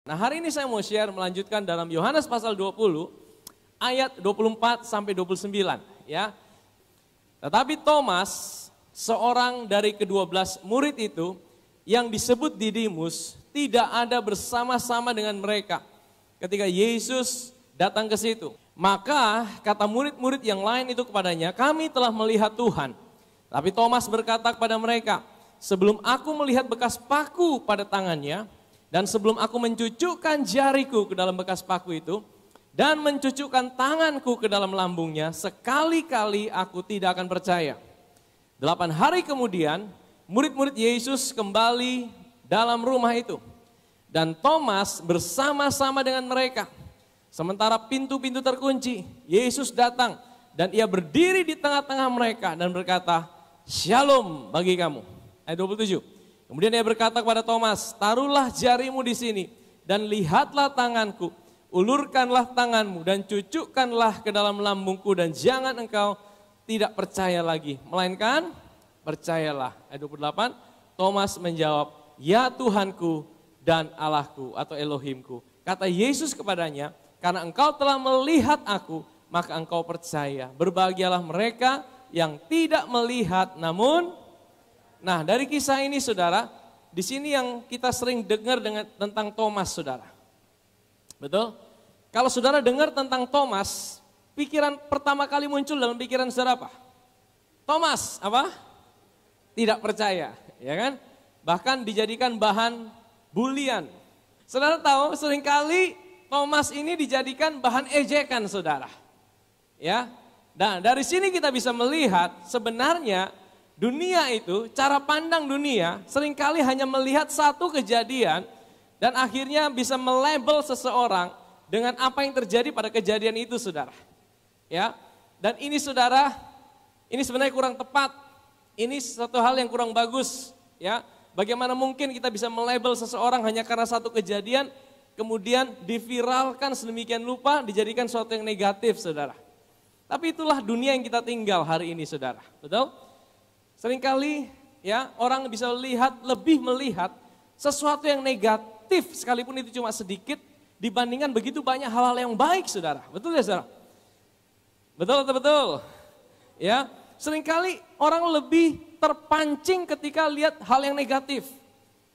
Nah, hari ini saya mau share melanjutkan dalam Yohanes pasal 20 ayat 24 sampai 29 ya. Tetapi Thomas, seorang dari ke-12 murid itu yang disebut Didimus, tidak ada bersama-sama dengan mereka ketika Yesus datang ke situ. Maka kata murid-murid yang lain itu kepadanya, "Kami telah melihat Tuhan." Tapi Thomas berkata kepada mereka, "Sebelum aku melihat bekas paku pada tangannya, dan sebelum aku mencucukkan jariku ke dalam bekas paku itu, dan mencucukkan tanganku ke dalam lambungnya, sekali-kali aku tidak akan percaya." 8 hari kemudian, murid-murid Yesus kembali dalam rumah itu. Dan Thomas bersama-sama dengan mereka. Sementara pintu-pintu terkunci, Yesus datang dan ia berdiri di tengah-tengah mereka dan berkata, "Shalom bagi kamu." Ayat 27. Kemudian ia berkata kepada Thomas, "Taruhlah jarimu di sini dan lihatlah tanganku, ulurkanlah tanganmu dan cucukkanlah ke dalam lambungku dan jangan engkau tidak percaya lagi, melainkan percayalah." Ayat 28, Thomas menjawab, "Ya Tuhanku dan Allahku," atau Elohimku. Kata Yesus kepadanya, "Karena engkau telah melihat aku, maka engkau percaya. Berbahagialah mereka yang tidak melihat namun..." Nah, dari kisah ini saudara, di sini yang kita sering dengar tentang Thomas saudara. Betul? Kalau saudara dengar tentang Thomas, pikiran pertama kali muncul dalam pikiran saudara apa? Thomas apa? Tidak percaya, ya kan? Bahkan dijadikan bahan bulian. Saudara tahu seringkali Thomas ini dijadikan bahan ejekan saudara. Ya. Nah, dari sini kita bisa melihat sebenarnya dunia itu, cara pandang dunia seringkali hanya melihat satu kejadian dan akhirnya bisa melabel seseorang dengan apa yang terjadi pada kejadian itu saudara. Ya. Dan ini saudara, ini sebenarnya kurang tepat. Ini satu hal yang kurang bagus, ya. Bagaimana mungkin kita bisa melabel seseorang hanya karena satu kejadian kemudian diviralkan sedemikian rupa dijadikan sesuatu yang negatif saudara. Tapi itulah dunia yang kita tinggal hari ini saudara. Betul? Seringkali ya orang bisa lebih melihat sesuatu yang negatif sekalipun itu cuma sedikit dibandingkan begitu banyak hal-hal yang baik saudara. Betul ya saudara? Betul atau betul? Ya, seringkali orang lebih terpancing ketika lihat hal yang negatif.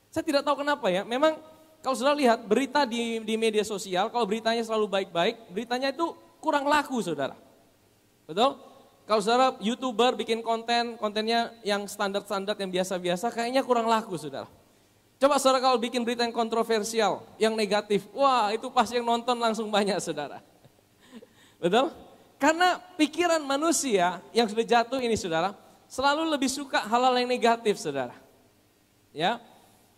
Saya tidak tahu kenapa ya, memang kalau saudara lihat berita di media sosial, kalau beritanya selalu baik-baik, beritanya itu kurang laku saudara. Betul? Kalau saudara YouTuber bikin kontennya yang standar-standar, yang biasa-biasa, kayaknya kurang laku saudara. Coba saudara kalau bikin berita yang kontroversial, yang negatif, wah itu pasti yang nonton langsung banyak saudara. Betul? Karena pikiran manusia yang sudah jatuh ini saudara, selalu lebih suka hal-hal yang negatif saudara. Ya,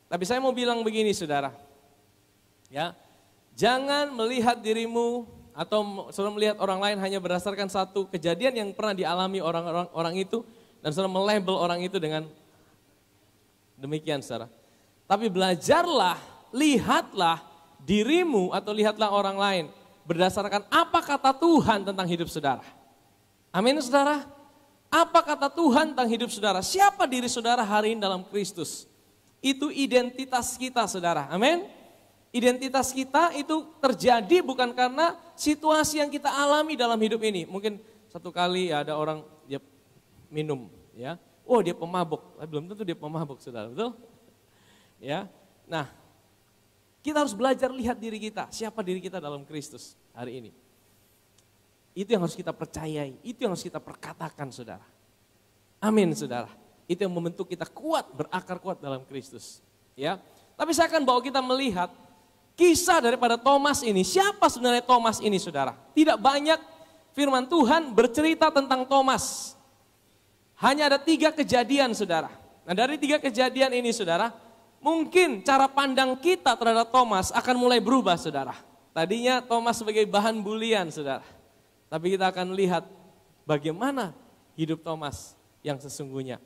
tapi saya mau bilang begini saudara. Ya, jangan melihat dirimu atau saudara melihat orang lain hanya berdasarkan satu kejadian yang pernah dialami orang itu dan saudara melabel orang itu dengan demikian saudara. Tapi belajarlah, lihatlah dirimu atau lihatlah orang lain berdasarkan apa kata Tuhan tentang hidup saudara. Amin saudara. Apa kata Tuhan tentang hidup saudara? Siapa diri saudara hari ini dalam Kristus? Itu identitas kita saudara. Amin. Identitas kita itu terjadi bukan karena situasi yang kita alami dalam hidup ini. Mungkin satu kali ya ada orang dia minum, ya, oh dia pemabuk, belum tentu dia pemabuk, saudara, betul? Ya, nah kita harus belajar lihat diri kita, siapa diri kita dalam Kristus hari ini. Itu yang harus kita percayai, itu yang harus kita perkatakan, saudara. Amin, saudara. Itu yang membentuk kita kuat, berakar kuat dalam Kristus. Ya, tapi saya akan bawa kita melihat kisah daripada Thomas ini. Siapa sebenarnya Thomas ini saudara? Tidak banyak firman Tuhan bercerita tentang Thomas. Hanya ada 3 kejadian saudara. Nah dari 3 kejadian ini saudara, mungkin cara pandang kita terhadap Thomas akan mulai berubah saudara. Tadinya Thomas sebagai bahan bulian saudara. Tapi kita akan lihat bagaimana hidup Thomas yang sesungguhnya.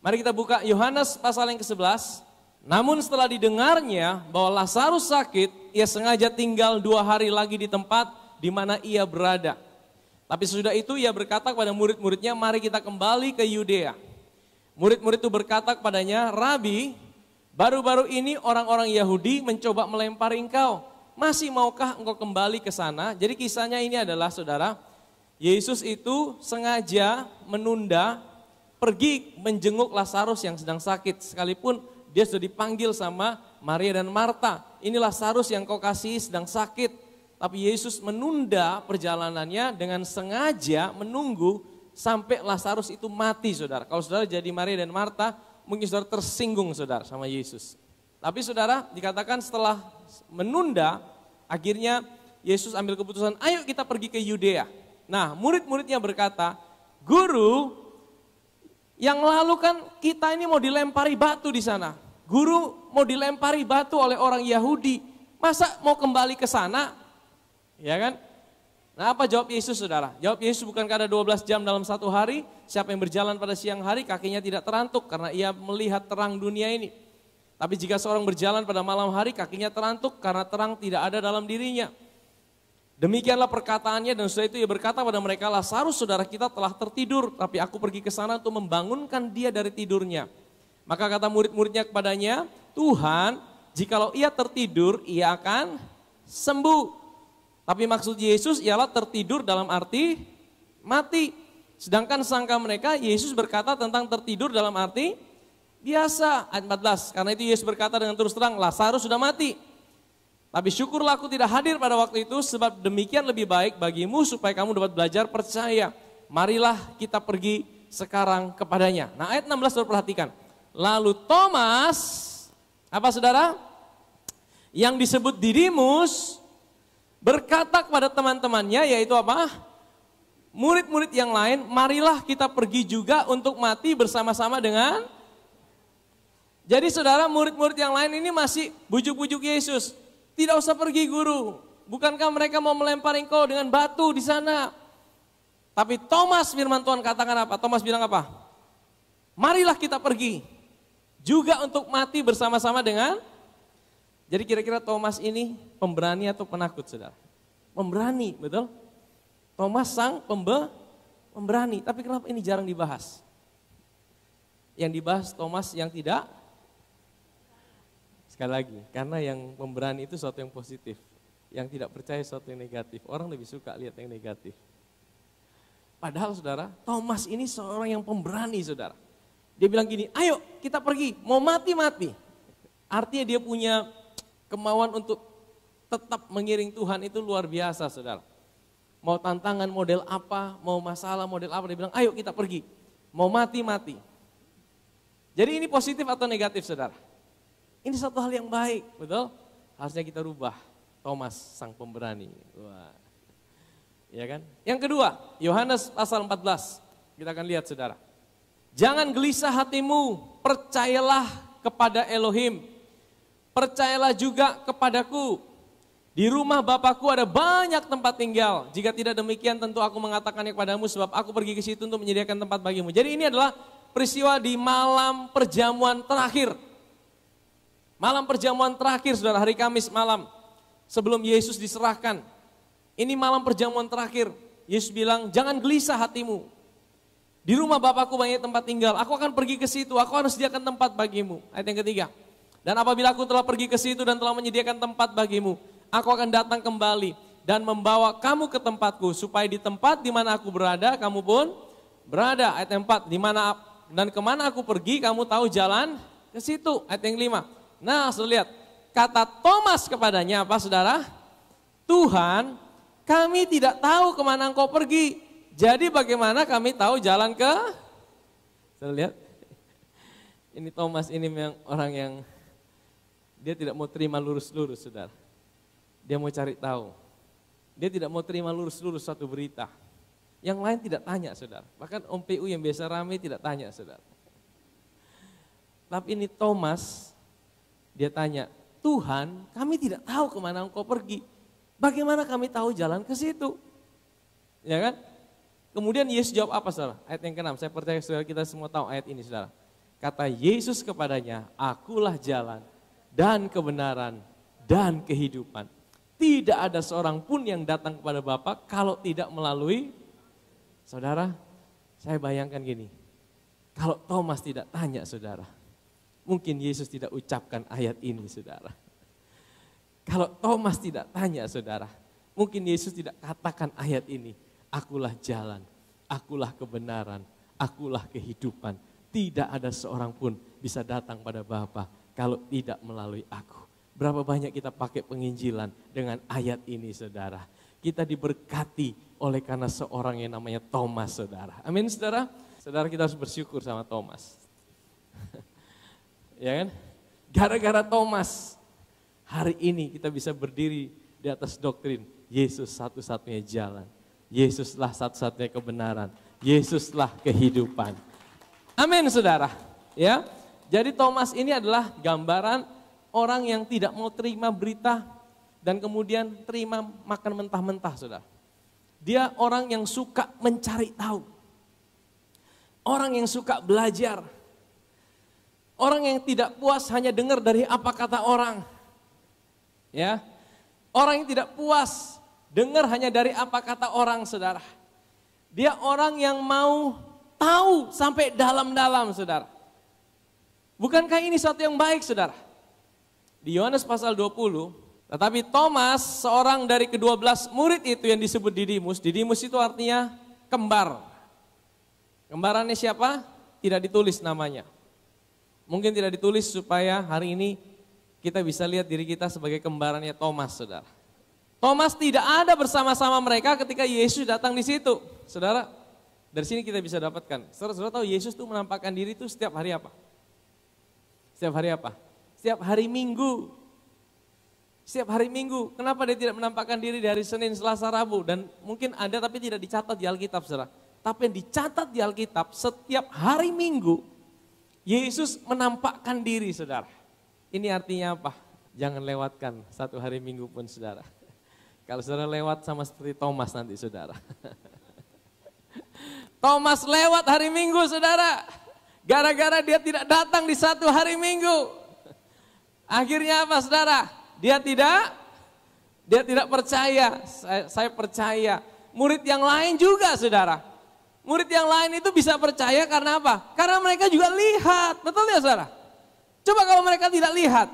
Mari kita buka Yohanes pasal yang ke-11. Namun setelah didengarnya bahwa Lazarus sakit, ia sengaja tinggal 2 hari lagi di tempat di mana ia berada. Tapi sesudah itu ia berkata kepada murid-muridnya, "Mari kita kembali ke Yudea." Murid-murid itu berkata kepadanya, "Rabi, Baru-baru ini orang-orang Yahudi mencoba melempari engkau. Masih maukah engkau kembali ke sana? Jadi kisahnya ini adalah saudara, Yesus itu sengaja menunda pergi menjenguk Lazarus yang sedang sakit. Sekalipun dia sudah dipanggil sama Maria dan Marta. Ini Lazarus yang kau kasihi sedang sakit. Tapi Yesus menunda perjalanannya dengan sengaja menunggu sampai Lazarus itu mati, saudara. Kalau saudara jadi Maria dan Marta, mungkin saudara tersinggung, saudara, sama Yesus. Tapi saudara, dikatakan setelah menunda, akhirnya Yesus ambil keputusan, ayo kita pergi ke Yudea. Nah, murid-muridnya berkata, Guru, yang lalu kan kita ini mau dilempari batu di sana. Guru mau dilempari batu oleh orang Yahudi. Masa mau kembali ke sana? Ya kan? Nah, apa jawab Yesus, saudara? Jawab Yesus, bukankah ada 12 jam dalam satu hari? Siapa yang berjalan pada siang hari kakinya tidak terantuk karena ia melihat terang dunia ini. Tapi jika seorang berjalan pada malam hari kakinya terantuk karena terang tidak ada dalam dirinya. Demikianlah perkataannya, dan setelah itu ia berkata pada mereka, Lazarus saudara kita telah tertidur, tapi aku pergi ke sana untuk membangunkan dia dari tidurnya. Maka kata murid-muridnya kepadanya, Tuhan, jikalau ia tertidur, ia akan sembuh. Tapi maksud Yesus ialah tertidur dalam arti mati. Sedangkan sangka mereka, Yesus berkata tentang tertidur dalam arti biasa. Ayat 14, karena itu Yesus berkata dengan terus terang, Lazarus sudah mati. Tapi syukurlah aku tidak hadir pada waktu itu, sebab demikian lebih baik bagimu supaya kamu dapat belajar percaya. Marilah kita pergi sekarang kepadanya. Nah, ayat 16 saudara perhatikan. Lalu Thomas, apa saudara? Yang disebut Didimus, berkata kepada teman-temannya, yaitu apa? Murid-murid yang lain, marilah kita pergi juga untuk mati bersama-sama dengan. Jadi saudara, murid-murid yang lain ini masih bujuk-bujuk Yesus. Tidak usah pergi, Guru. Bukankah mereka mau melempar engkau dengan batu di sana? Tapi Thomas, firman Tuhan katakan apa? Thomas bilang apa? Marilah kita pergi juga untuk mati bersama-sama dengan. Jadi kira-kira Thomas ini pemberani atau penakut, saudara? Pemberani, betul? Thomas sang pemberani, tapi kenapa ini jarang dibahas? Yang dibahas Thomas yang tidak. Sekali lagi, karena yang pemberani itu sesuatu yang positif. Yang tidak percaya sesuatu yang negatif. Orang lebih suka lihat yang negatif. Padahal saudara, Thomas ini seorang yang pemberani, saudara. Dia bilang gini, ayo kita pergi, mau mati-mati. Artinya dia punya kemauan untuk tetap mengiring Tuhan itu luar biasa, saudara. Mau tantangan model apa, mau masalah model apa, dia bilang ayo kita pergi. Mau mati-mati. Jadi ini positif atau negatif, saudara? Ini satu hal yang baik, betul? Harusnya kita rubah Thomas sang pemberani. Wah. Ya kan? Yang kedua, Yohanes pasal 14. Kita akan lihat, saudara. Jangan gelisah hatimu, percayalah kepada Elohim. Percayalah juga kepadaku. Di rumah Bapakku ada banyak tempat tinggal. Jika tidak demikian tentu aku mengatakannya kepadamu, sebab aku pergi ke situ untuk menyediakan tempat bagimu. Jadi ini adalah peristiwa di malam perjamuan terakhir. Malam perjamuan terakhir, saudara, hari Kamis malam. Sebelum Yesus diserahkan. Ini malam perjamuan terakhir. Yesus bilang, jangan gelisah hatimu. Di rumah Bapakku banyak tempat tinggal. Aku akan pergi ke situ, aku akan sediakan tempat bagimu. Ayat yang ketiga. Dan apabila aku telah pergi ke situ dan telah menyediakan tempat bagimu, aku akan datang kembali dan membawa kamu ke tempatku, supaya di tempat di mana aku berada, kamu pun berada. Ayat yang 4, dan kemana aku pergi, kamu tahu jalan ke situ. Ayat yang 5. Nah, sudah lihat, kata Thomas kepadanya apa, saudara? Tuhan, kami tidak tahu kemana engkau pergi, jadi bagaimana kami tahu jalan ke. Sudah lihat, ini Thomas ini memang orang yang dia tidak mau terima lurus-lurus, saudara. Dia mau cari tahu. Dia tidak mau terima lurus-lurus satu berita. Yang lain tidak tanya, saudara. Bahkan Om PU yang biasa ramai tidak tanya, saudara. Tapi ini Thomas, dia tanya, Tuhan, kami tidak tahu kemana engkau pergi. Bagaimana kami tahu jalan ke situ? Ya kan? Kemudian Yesus jawab apa, saudara? Ayat yang ke-6, saya percaya saudara kita semua tahu ayat ini, saudara. Kata Yesus kepadanya, akulah jalan dan kebenaran dan kehidupan. Tidak ada seorang pun yang datang kepada Bapa kalau tidak melalui. Saudara, saya bayangkan gini, kalau Thomas tidak tanya, saudara, mungkin Yesus tidak ucapkan ayat ini, saudara. Kalau Thomas tidak tanya, saudara, mungkin Yesus tidak katakan ayat ini. Akulah jalan, akulah kebenaran, akulah kehidupan. Tidak ada seorang pun bisa datang pada Bapa kalau tidak melalui aku. Berapa banyak kita pakai penginjilan dengan ayat ini, saudara. Kita diberkati oleh karena seorang yang namanya Thomas, saudara. Amin, saudara. Saudara, kita harus bersyukur sama Thomas. Ya kan? Gara-gara Thomas, hari ini kita bisa berdiri di atas doktrin Yesus satu-satunya jalan. Yesuslah satu-satunya kebenaran. Yesuslah kehidupan. Amin, saudara. Ya, jadi Thomas ini adalah gambaran orang yang tidak mau terima berita dan kemudian terima makan mentah-mentah, saudara. Dia orang yang suka mencari tahu. Orang yang suka belajar. Orang yang tidak puas hanya dengar dari apa kata orang. Ya. Orang yang tidak puas dengar hanya dari apa kata orang, saudara. Dia orang yang mau tahu sampai dalam-dalam, saudara. Bukankah ini satu yang baik, saudara? Di Yohanes pasal 20, tetapi Thomas, seorang dari ke-12 murid itu yang disebut Didimus. Didimus itu artinya kembar. Kembarannya siapa? Tidak ditulis namanya. Mungkin tidak ditulis supaya hari ini kita bisa lihat diri kita sebagai kembarannya Thomas, saudara. Thomas tidak ada bersama-sama mereka ketika Yesus datang di situ. Saudara, dari sini kita bisa dapatkan. Saudara tahu Yesus tuh menampakkan diri itu setiap hari apa? Setiap hari apa? Setiap hari Minggu. Setiap hari Minggu. Kenapa dia tidak menampakkan diri dari Senin, Selasa, Rabu? Dan mungkin ada tapi tidak dicatat di Alkitab, saudara. Tapi yang dicatat di Alkitab, setiap hari Minggu, Yesus menampakkan diri, saudara. Ini artinya apa? Jangan lewatkan satu hari Minggu pun, saudara. Kalau saudara lewat sama seperti Thomas nanti, saudara. Thomas lewat hari Minggu, saudara. Gara-gara dia tidak datang di satu hari Minggu. Akhirnya apa, saudara? Dia tidak percaya. Saya percaya. Murid yang lain juga, saudara. Murid yang lain itu bisa percaya karena apa? Karena mereka juga lihat. Betul ya, saudara? Coba kalau mereka tidak lihat.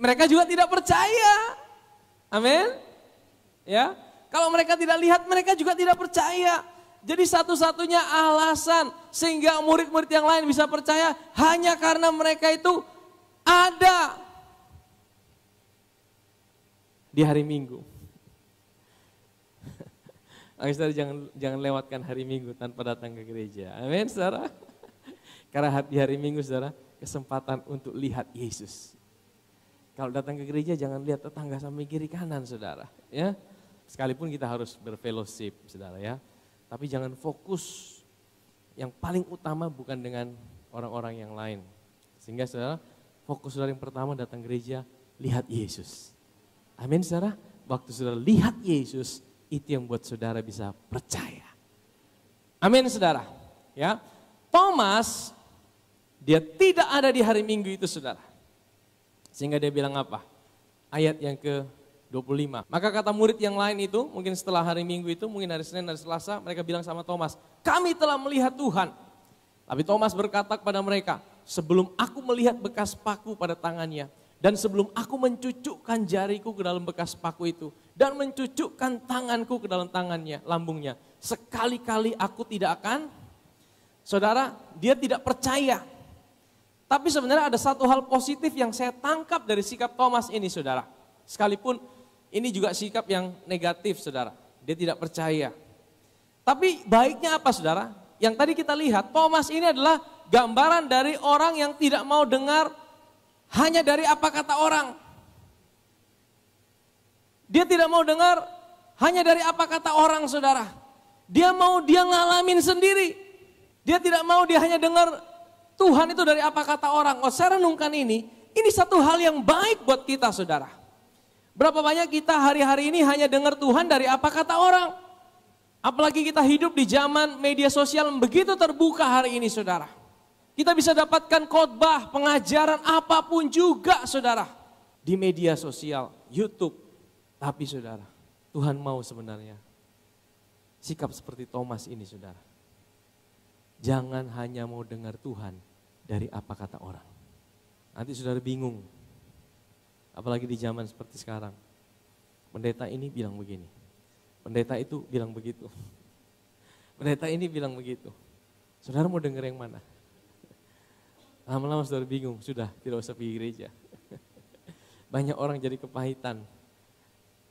Mereka juga tidak percaya. Amin. Ya. Kalau mereka tidak lihat, mereka juga tidak percaya. Jadi satu-satunya alasan sehingga murid-murid yang lain bisa percaya hanya karena mereka itu ada di hari Minggu. Saudara, jangan lewatkan hari Minggu tanpa datang ke gereja. Amin, saudara. Karena di hari Minggu, saudara, kesempatan untuk lihat Yesus. Kalau datang ke gereja jangan lihat tetangga sampai kiri kanan, saudara. Ya, sekalipun kita harus berfellowship, saudara, ya. Tapi jangan fokus. Yang paling utama bukan dengan orang-orang yang lain. Sehingga, saudara, fokus saudara yang pertama datang gereja, lihat Yesus. Amin, saudara. Waktu saudara lihat Yesus, itu yang buat saudara bisa percaya. Amin, saudara. Ya, Thomas, dia tidak ada di hari Minggu itu, saudara. Sehingga dia bilang apa? Ayat yang ke-25. Maka kata murid yang lain itu, mungkin setelah hari Minggu itu, mungkin hari Senin, hari Selasa, mereka bilang sama Thomas, kami telah melihat Tuhan. Tapi Thomas berkata kepada mereka, sebelum aku melihat bekas paku pada tangannya, dan sebelum aku mencucukkan jariku ke dalam bekas paku itu, dan mencucukkan tanganku ke dalam tangannya, lambungnya, sekali-kali aku tidak akan, saudara, dia tidak percaya. Tapi sebenarnya ada satu hal positif yang saya tangkap dari sikap Thomas ini, saudara. Sekalipun ini juga sikap yang negatif, saudara. Dia tidak percaya. Tapi baiknya apa, saudara? Yang tadi kita lihat, Thomas ini adalah gambaran dari orang yang tidak mau dengar hanya dari apa kata orang. Dia tidak mau dengar hanya dari apa kata orang, saudara. Dia mau dia ngalamin sendiri. Dia tidak mau dia hanya dengar Tuhan itu dari apa kata orang. Oh, saya renungkan ini satu hal yang baik buat kita, saudara. Berapa banyak kita hari-hari ini hanya dengar Tuhan dari apa kata orang. Apalagi kita hidup di zaman media sosial begitu terbuka hari ini, saudara. Kita bisa dapatkan khotbah, pengajaran apapun juga, saudara. Di media sosial, YouTube. Tapi, saudara, Tuhan mau sebenarnya sikap seperti Thomas ini, saudara. Jangan hanya mau dengar Tuhan dari apa kata orang. Nanti saudara bingung, apalagi di zaman seperti sekarang. Pendeta ini bilang begini, pendeta itu bilang begitu, pendeta ini bilang begitu. Saudara mau dengar yang mana? Lama-lama saudara bingung, sudah tidak usah pergi gereja. Banyak orang jadi kepahitan,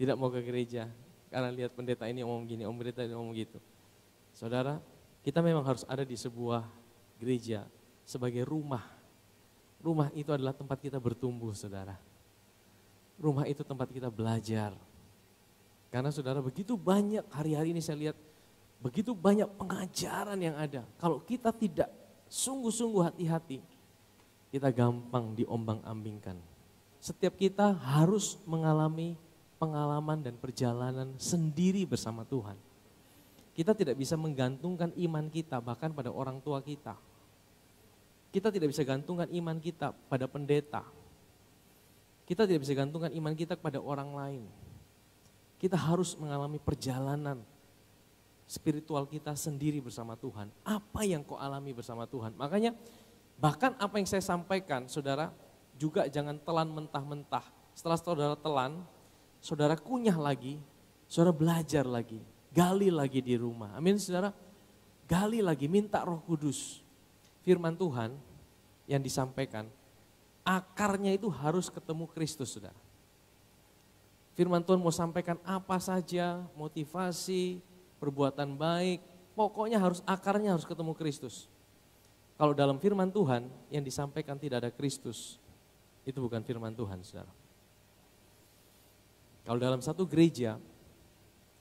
tidak mau ke gereja karena lihat pendeta ini ngomong gini, pendeta ini ngomong gitu. Saudara, kita memang harus ada di sebuah gereja sebagai rumah. Rumah itu adalah tempat kita bertumbuh, saudara. Rumah itu tempat kita belajar. Karena saudara, begitu banyak hari-hari ini saya lihat, begitu banyak pengajaran yang ada. Kalau kita tidak sungguh-sungguh hati-hati, kita gampang diombang-ambingkan. Setiap kita harus mengalami pengalaman dan perjalanan sendiri bersama Tuhan. Kita tidak bisa menggantungkan iman kita bahkan pada orang tua kita. Kita tidak bisa gantungkan iman kita pada pendeta. Kita tidak bisa gantungkan iman kita kepada orang lain. Kita harus mengalami perjalanan spiritual kita sendiri bersama Tuhan. Apa yang kau alami bersama Tuhan? Makanya bahkan apa yang saya sampaikan, saudara, juga jangan telan mentah-mentah. Setelah saudara telan, saudara kunyah lagi, saudara belajar lagi, gali lagi di rumah. Amin, saudara. Gali lagi, minta Roh Kudus. Firman Tuhan yang disampaikan, akarnya itu harus ketemu Kristus, saudara. Firman Tuhan mau sampaikan apa saja, motivasi, perbuatan baik, pokoknya akarnya harus ketemu Kristus. Kalau dalam firman Tuhan yang disampaikan tidak ada Kristus, itu bukan firman Tuhan, saudara. Kalau dalam satu gereja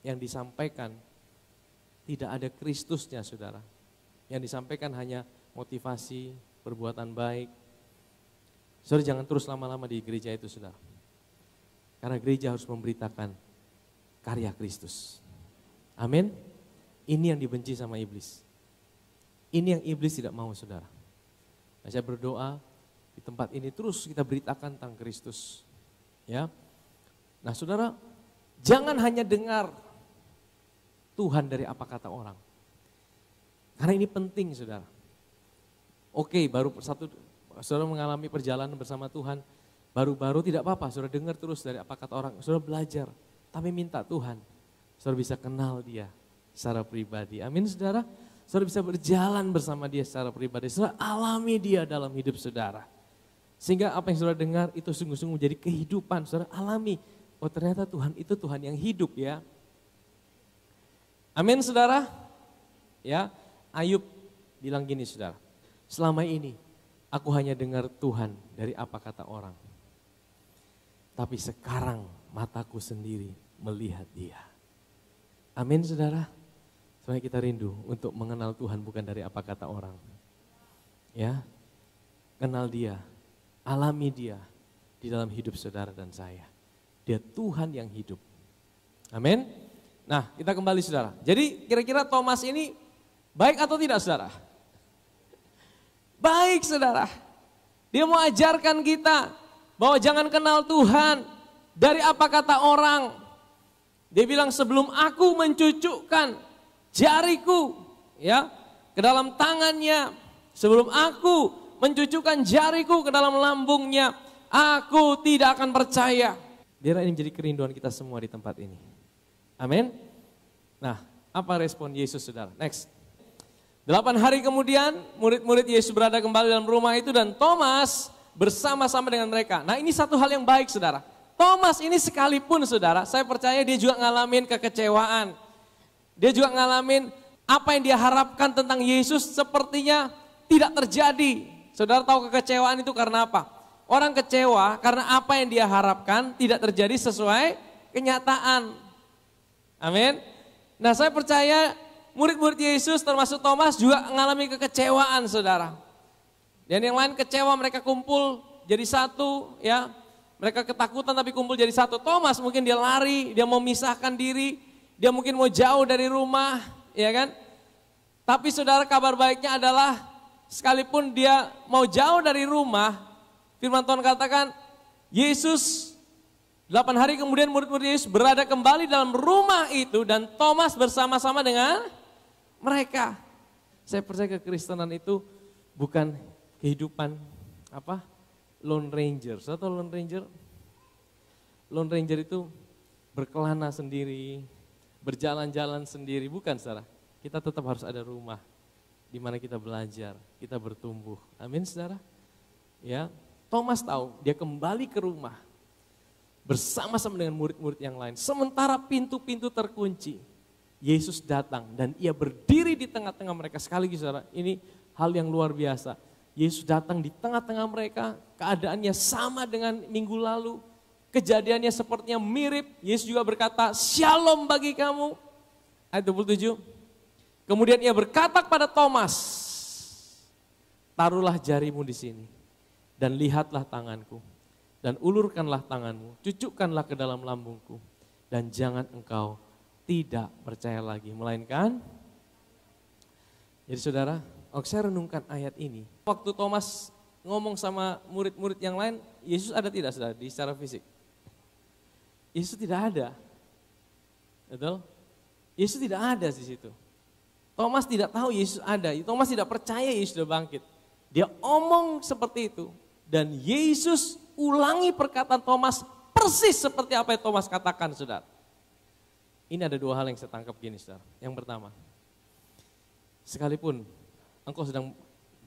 yang disampaikan tidak ada Kristusnya, saudara. Yang disampaikan hanya motivasi, perbuatan baik. Saudara, jangan terus lama-lama di gereja itu, saudara. Karena gereja harus memberitakan karya Kristus. Amin. Ini yang dibenci sama iblis. Ini yang iblis tidak mau, saudara. Nah, saya berdoa di tempat ini terus kita beritakan tentang Kristus. Ya. Nah, saudara, jangan hanya dengar Tuhan dari apa kata orang. Karena ini penting, saudara. Oke, baru saudara mengalami perjalanan bersama Tuhan, baru-baru tidak apa-apa, saudara dengar terus dari apa kata orang, saudara belajar, tapi minta Tuhan, saudara bisa kenal dia secara pribadi. Amin, saudara. Saudara bisa berjalan bersama dia secara pribadi, saudara alami dia dalam hidup saudara. Sehingga apa yang saudara dengar itu sungguh-sungguh menjadi kehidupan, saudara alami. Oh, ternyata Tuhan itu Tuhan yang hidup, ya. Amin, saudara. Ya, Ayub bilang gini, saudara. Selama ini aku hanya dengar Tuhan dari apa kata orang. Tapi sekarang mataku sendiri melihat dia. Amin, saudara. Sebenarnya kita rindu untuk mengenal Tuhan bukan dari apa kata orang. Ya, kenal dia, alami dia di dalam hidup saudara dan saya. Dia Tuhan yang hidup. Amin. Nah, kita kembali, saudara. Jadi kira-kira Thomas ini baik atau tidak, saudara? Baik, saudara. Dia mau ajarkan kita bahwa jangan kenal Tuhan dari apa kata orang. Dia bilang sebelum aku mencucukkan jariku ya ke dalam tangannya, sebelum aku mencucukkan jariku ke dalam lambungnya, aku tidak akan percaya. Biar ini menjadi kerinduan kita semua di tempat ini. Amin. Nah, apa respon Yesus, saudara? Next. 8 hari kemudian murid-murid Yesus berada kembali dalam rumah itu dan Thomas bersama-sama dengan mereka. Nah, ini satu hal yang baik, saudara. Thomas ini sekalipun, saudara, saya percaya dia juga ngalamin kekecewaan. Dia juga ngalamin apa yang dia harapkan tentang Yesus sepertinya tidak terjadi. Saudara tahu kekecewaan itu karena apa? Orang kecewa karena apa yang dia harapkan tidak terjadi sesuai kenyataan. Amin. Nah, saya percaya murid-murid Yesus termasuk Thomas juga mengalami kekecewaan, saudara. Dan yang lain kecewa, mereka kumpul jadi satu, ya. Mereka ketakutan tapi kumpul jadi satu. Thomas mungkin dia lari, dia mau memisahkan diri, dia mungkin mau jauh dari rumah, ya kan. Tapi saudara, kabar baiknya adalah sekalipun dia mau jauh dari rumah, firman Tuhan katakan Yesus 8 hari kemudian murid-murid Yesus berada kembali dalam rumah itu dan Thomas bersama-sama dengan mereka. Saya percaya kekristenan itu bukan kehidupan apa? Lone Ranger. Atau Lone Ranger? Lone Ranger itu berkelana sendiri, berjalan-jalan sendiri, bukan saudara. Kita tetap harus ada rumah di mana kita belajar, kita bertumbuh. Amin saudara. Ya, Thomas tahu dia kembali ke rumah bersama-sama dengan murid-murid yang lain. Sementara pintu-pintu terkunci, Yesus datang dan ia berdiri di tengah-tengah mereka. Sekaligus saudara, ini hal yang luar biasa. Yesus datang di tengah-tengah mereka, keadaannya sama dengan minggu lalu. Kejadiannya sepertinya mirip. Yesus juga berkata, "Shalom bagi kamu." Ayat 27. Kemudian ia berkata kepada Thomas, "Taruhlah jarimu di sini dan lihatlah tanganku. Dan ulurkanlah tanganmu, cucukkanlah ke dalam lambungku. Dan jangan engkau tidak percaya lagi, melainkan." Jadi saudara, saya renungkan ayat ini. Waktu Thomas ngomong sama murid-murid yang lain, Yesus ada tidak saudara di secara fisik? Yesus tidak ada. Betul? Yesus tidak ada di situ. Thomas tidak tahu Yesus ada. Thomas tidak percaya Yesus sudah bangkit. Dia omong seperti itu. Dan Yesus ulangi perkataan Thomas persis seperti apa yang Thomas katakan, saudara. Ini ada dua hal yang saya tangkap gini, saudara. Yang pertama, sekalipun engkau sedang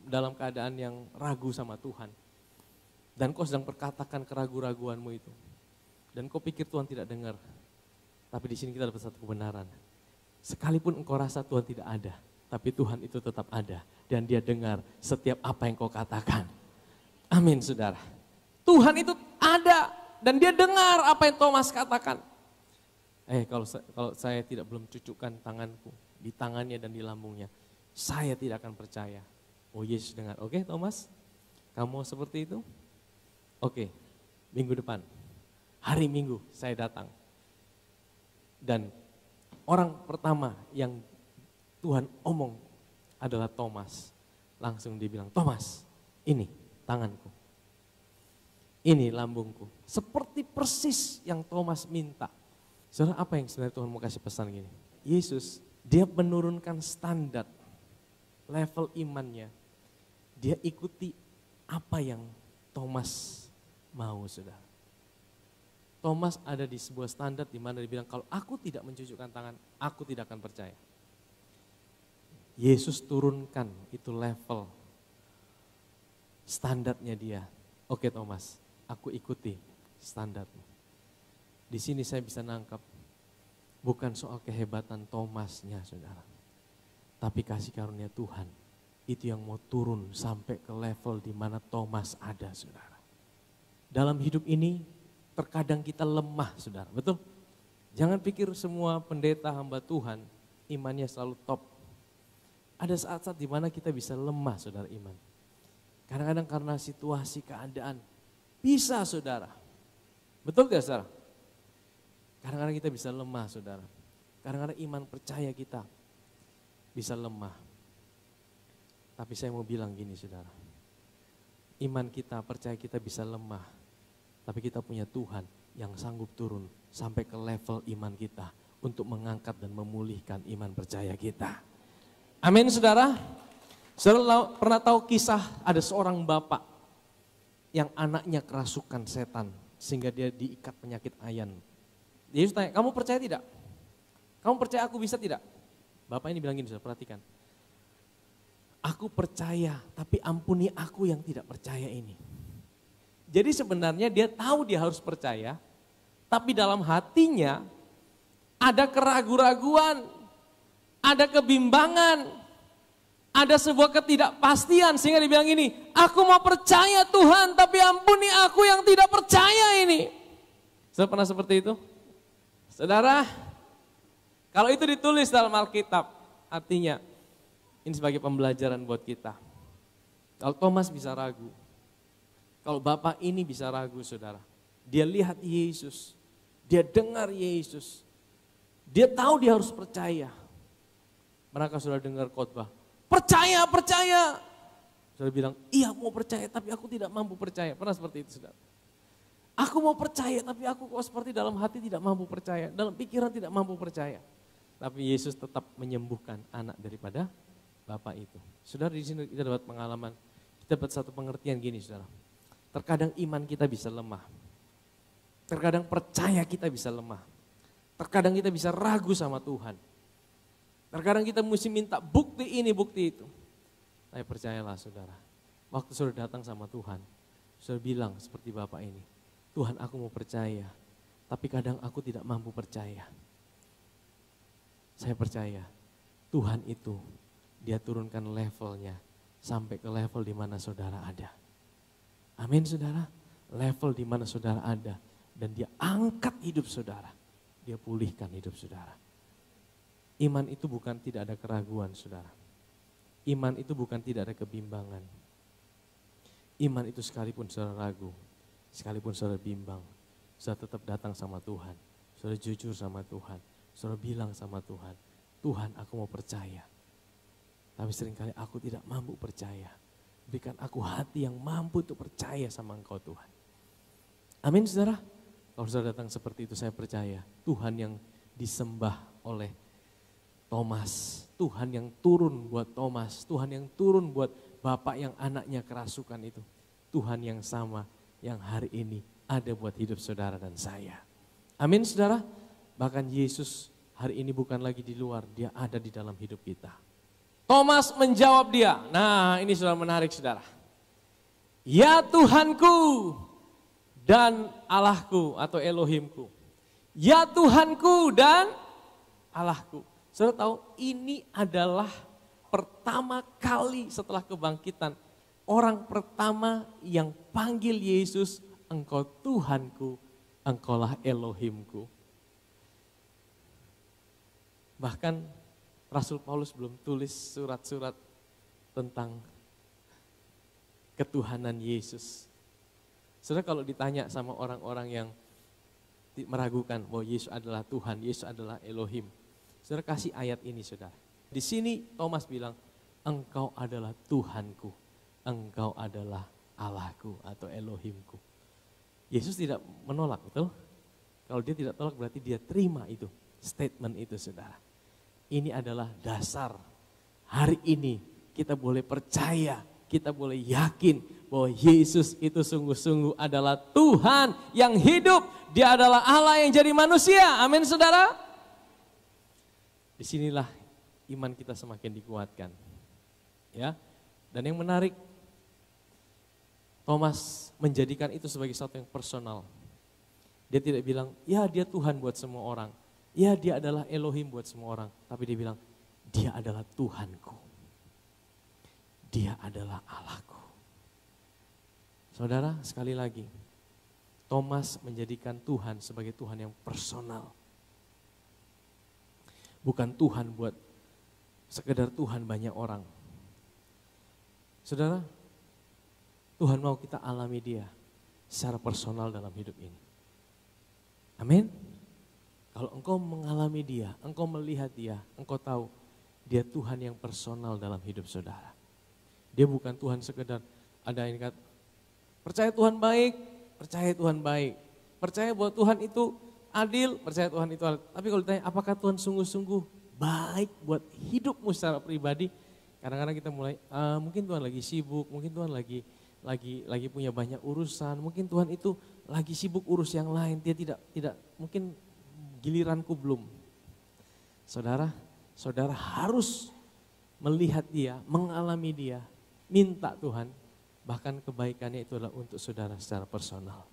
dalam keadaan yang ragu sama Tuhan, dan engkau sedang perkatakan keraguan-raguanmu itu, dan kau pikir Tuhan tidak dengar, tapi di sini kita dapat satu kebenaran. Sekalipun engkau rasa Tuhan tidak ada, tapi Tuhan itu tetap ada, dan Dia dengar setiap apa yang kau katakan. Amin, saudara. Tuhan itu ada dan Dia dengar apa yang Thomas katakan. Kalau saya tidak belum cucukkan tanganku di tangannya dan di lambungnya, saya tidak akan percaya. Oh, Yesus dengar. Oke, Thomas, kamu mau seperti itu? Oke, minggu depan, hari Minggu saya datang. Dan orang pertama yang Tuhan omong adalah Thomas. Langsung dibilang, "Thomas, ini tanganku, ini lambungku." Seperti persis yang Thomas minta. Saudara, apa yang sebenarnya Tuhan mau kasih pesan gini? Yesus, Dia menurunkan standar level imannya. Dia ikuti apa yang Thomas mau, saudara. Thomas ada di sebuah standar di mana dia bilang, kalau aku tidak mencucukkan tangan, aku tidak akan percaya. Yesus turunkan itu level standarnya dia. Oke Thomas, aku ikuti standarmu. Di sini saya bisa nangkap, bukan soal kehebatan Thomasnya saudara, tapi kasih karunia Tuhan. Itu yang mau turun sampai ke level di mana Thomas ada saudara. Dalam hidup ini terkadang kita lemah saudara, betul? Jangan pikir semua pendeta hamba Tuhan imannya selalu top. Ada saat-saat di mana kita bisa lemah saudara iman. Kadang-kadang karena situasi keadaan bisa saudara. Betul gak saudara? Kadang-kadang kita bisa lemah saudara. Kadang-kadang iman percaya kita bisa lemah. Tapi saya mau bilang gini saudara. Iman kita, percaya kita bisa lemah. Tapi kita punya Tuhan yang sanggup turun sampai ke level iman kita untuk mengangkat dan memulihkan iman percaya kita. Amin saudara. Saudara pernah tahu kisah ada seorang bapak yang anaknya kerasukan setan sehingga dia diikat penyakit ayan. Yesus tanya, kamu percaya tidak? Kamu percaya aku bisa tidak? Bapak ini bilang gini, saudara, perhatikan. Aku percaya, tapi ampuni aku yang tidak percaya ini. Jadi sebenarnya dia tahu dia harus percaya, tapi dalam hatinya ada keraguan-raguan, ada kebimbangan, ada sebuah ketidakpastian sehingga dia bilang gini, aku mau percaya Tuhan, tapi ampuni aku yang tidak percaya ini. Saudara pernah seperti itu? Saudara, kalau itu ditulis dalam Alkitab, artinya ini sebagai pembelajaran buat kita. Kalau Thomas bisa ragu, kalau bapak ini bisa ragu saudara, dia lihat Yesus, dia dengar Yesus, dia tahu dia harus percaya. Manakah saudara dengar khotbah, percaya, percaya. Saudara bilang, iya mau percaya tapi aku tidak mampu percaya. Pernah seperti itu saudara? Aku mau percaya tapi aku kok seperti dalam hati tidak mampu percaya. Dalam pikiran tidak mampu percaya. Tapi Yesus tetap menyembuhkan anak daripada bapak itu. Saudara di sini kita dapat pengalaman. dapat satu pengertian gini saudara. Terkadang iman kita bisa lemah. Terkadang percaya kita bisa lemah. Terkadang kita bisa ragu sama Tuhan. Terkadang kita mesti minta bukti ini, bukti itu. Tapi percayalah saudara, waktu saudara datang sama Tuhan, saudara bilang seperti Bapak ini, Tuhan aku mau percaya, tapi kadang aku tidak mampu percaya. Saya percaya Tuhan itu, dia turunkan levelnya sampai ke level di mana saudara ada. Amin saudara, level di mana saudara ada dan dia angkat hidup saudara, dia pulihkan hidup saudara. Iman itu bukan tidak ada keraguan saudara. Iman itu bukan tidak ada kebimbangan. Iman itu sekalipun saudara ragu, sekalipun saudara bimbang, saudara tetap datang sama Tuhan. Saudara jujur sama Tuhan, saudara bilang sama Tuhan, Tuhan aku mau percaya. Tapi seringkali aku tidak mampu percaya. Berikan aku hati yang mampu untuk percaya sama Engkau Tuhan. Amin saudara. Kalau saudara datang seperti itu saya percaya Tuhan yang disembah oleh Thomas, Tuhan yang turun buat Thomas, Tuhan yang turun buat bapak yang anaknya kerasukan itu. Tuhan yang sama yang hari ini ada buat hidup saudara dan saya. Amin saudara. Bahkan Yesus hari ini bukan lagi di luar, dia ada di dalam hidup kita. Thomas menjawab dia, nah ini sudah menarik saudara. Ya Tuhanku dan Allahku atau Elohimku. Ya Tuhanku dan Allahku. Saudara tahu ini adalah pertama kali setelah kebangkitan. Orang pertama yang panggil Yesus, Engkau Tuhanku, Engkaulah Elohimku. Bahkan Rasul Paulus belum tulis surat-surat tentang ketuhanan Yesus. Saudara kalau ditanya sama orang-orang yang meragukan bahwa Yesus adalah Tuhan, Yesus adalah Elohim. Saudara kasih ayat ini saudara. Di sini Thomas bilang, Engkau adalah Tuhanku, Engkau adalah Allahku atau Elohimku. Yesus tidak menolak, betul? Kalau dia tidak tolak berarti dia terima itu, statement itu saudara. Ini adalah dasar. Hari ini kita boleh percaya, kita boleh yakin bahwa Yesus itu sungguh-sungguh adalah Tuhan yang hidup. Dia adalah Allah yang jadi manusia. Amin saudara. Disinilah iman kita semakin dikuatkan. Ya. Dan yang menarik, Thomas menjadikan itu sebagai sesuatu yang personal. Dia tidak bilang, ya dia Tuhan buat semua orang. Ya dia adalah Elohim buat semua orang. Tapi dia bilang, dia adalah Tuhanku. Dia adalah Allahku. Saudara, sekali lagi, Thomas menjadikan Tuhan sebagai Tuhan yang personal. Bukan Tuhan buat sekedar Tuhan banyak orang. Saudara, Tuhan mau kita alami dia secara personal dalam hidup ini. Amin. Kalau engkau mengalami dia, engkau melihat dia, engkau tahu dia Tuhan yang personal dalam hidup saudara. Dia bukan Tuhan sekedar ada yang kata, percaya Tuhan baik, percaya Tuhan baik. Percaya bahwa Tuhan itu adil, percaya Tuhan itu adil. Tapi kalau ditanya apakah Tuhan sungguh-sungguh baik buat hidupmu secara pribadi, kadang-kadang kita mulai, mungkin Tuhan lagi sibuk, mungkin Tuhan lagi punya banyak urusan, mungkin Tuhan itu lagi sibuk urus yang lain, dia tidak mungkin giliranku belum. Saudara harus melihat dia, mengalami dia, minta Tuhan, bahkan kebaikannya itu adalah untuk saudara secara personal.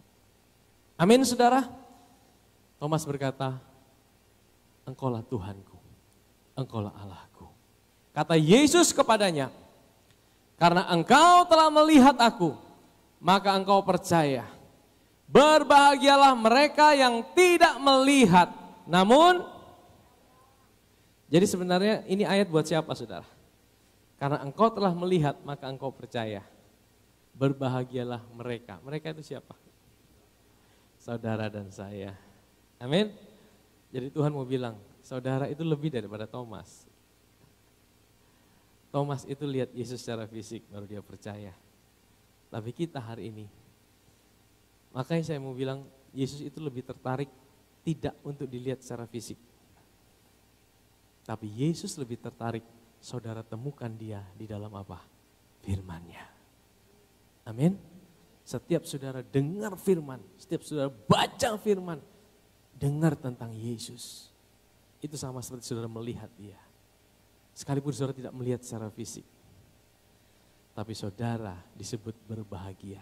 Amin saudara. Thomas berkata, Engkaulah Tuhanku, Engkaulah Allahku. Kata Yesus kepadanya, karena engkau telah melihat aku, maka engkau percaya. Berbahagialah mereka yang tidak melihat, namun, jadi sebenarnya ini ayat buat siapa saudara? Karena engkau telah melihat, maka engkau percaya. Berbahagialah mereka. Mereka itu siapa? Saudara dan saya. Amin. Jadi Tuhan mau bilang, saudara itu lebih daripada Thomas. Thomas itu lihat Yesus secara fisik, baru dia percaya. Tapi kita hari ini, makanya saya mau bilang, Yesus itu lebih tertarik tidak untuk dilihat secara fisik. Tapi Yesus lebih tertarik, saudara temukan dia di dalam apa? Firman-Nya. Amin. Setiap saudara dengar firman, setiap saudara baca firman, dengar tentang Yesus. Itu sama seperti saudara melihat dia. Sekalipun saudara tidak melihat secara fisik. Tapi saudara disebut berbahagia.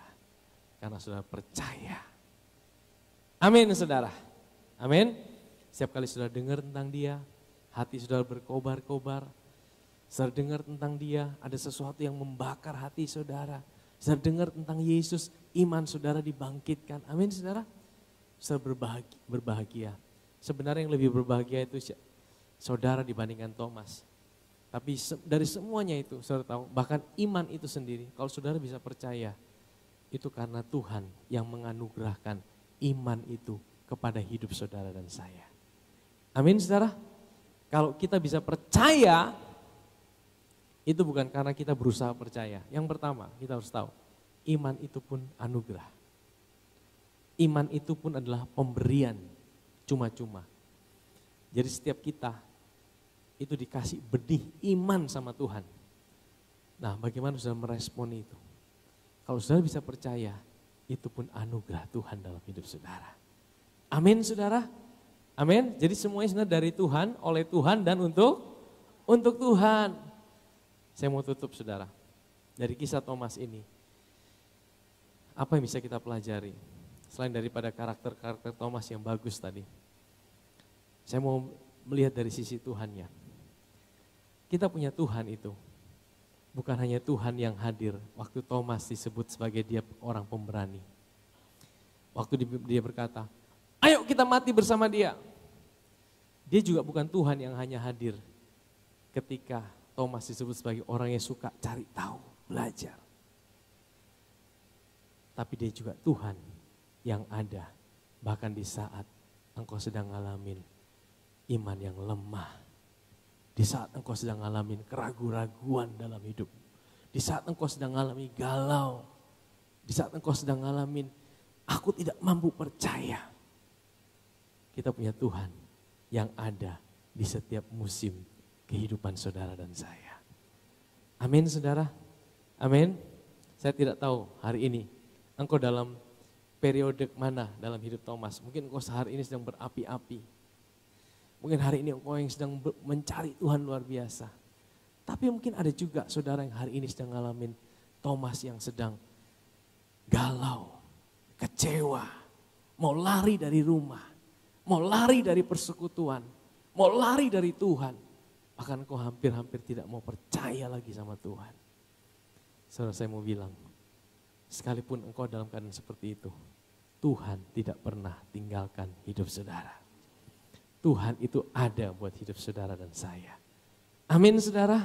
Karena saudara percaya. Amin saudara. Amin. Setiap kali saudara dengar tentang dia, hati saudara berkobar-kobar. Saudara dengar tentang dia, ada sesuatu yang membakar hati saudara. Saudara dengar tentang Yesus, iman saudara dibangkitkan. Amin saudara. Saudara berbahagia. Sebenarnya yang lebih berbahagia itu saudara dibandingkan Thomas. Tapi dari semuanya itu saudara tahu, bahkan iman itu sendiri, kalau saudara bisa percaya, itu karena Tuhan yang menganugerahkan iman itu kepada hidup saudara dan saya. Amin saudara. Kalau kita bisa percaya, itu bukan karena kita berusaha percaya. Yang pertama kita harus tahu, iman itu pun anugerah. Iman itu pun adalah pemberian cuma-cuma. Jadi setiap kita itu dikasih benih iman sama Tuhan. Nah, bagaimana saudara merespon itu? Kalau saudara bisa percaya, itu pun anugerah Tuhan dalam hidup saudara. Amin saudara. Amin. Jadi semuanya sebenarnya dari Tuhan, oleh Tuhan dan untuk Tuhan. Saya mau tutup saudara. Dari kisah Thomas ini. Apa yang bisa kita pelajari? Selain daripada karakter-karakter Thomas yang bagus tadi. Saya mau melihat dari sisi Tuhannya. Kita punya Tuhan itu. Bukan hanya Tuhan yang hadir. Waktu Thomas disebut sebagai dia orang pemberani. Waktu dia berkata, ayo kita mati bersama dia. Dia juga bukan Tuhan yang hanya hadir ketika Thomas disebut sebagai orang yang suka cari tahu, belajar. Tapi dia juga Tuhan yang ada bahkan di saat engkau sedang ngalamin iman yang lemah. Di saat engkau sedang ngalamin keraguan-raguan dalam hidup. Di saat engkau sedang ngalami galau. Di saat engkau sedang ngalamin aku tidak mampu percaya. Kita punya Tuhan yang ada di setiap musim kehidupan saudara dan saya. Amin saudara. Amin. Saya tidak tahu hari ini engkau dalam periode mana dalam hidup Thomas. Mungkin engkau sehari ini sedang berapi-api. Mungkin hari ini engkau yang sedang mencari Tuhan luar biasa. Tapi mungkin ada juga saudara yang hari ini sedang ngalamin Thomas yang sedang galau, kecewa, mau lari dari rumah, mau lari dari persekutuan, mau lari dari Tuhan. Bahkan engkau hampir-hampir tidak mau percaya lagi sama Tuhan. Saudara, saya mau bilang, sekalipun engkau dalam keadaan seperti itu, Tuhan tidak pernah tinggalkan hidup saudara. Tuhan itu ada buat hidup saudara dan saya. Amin saudara.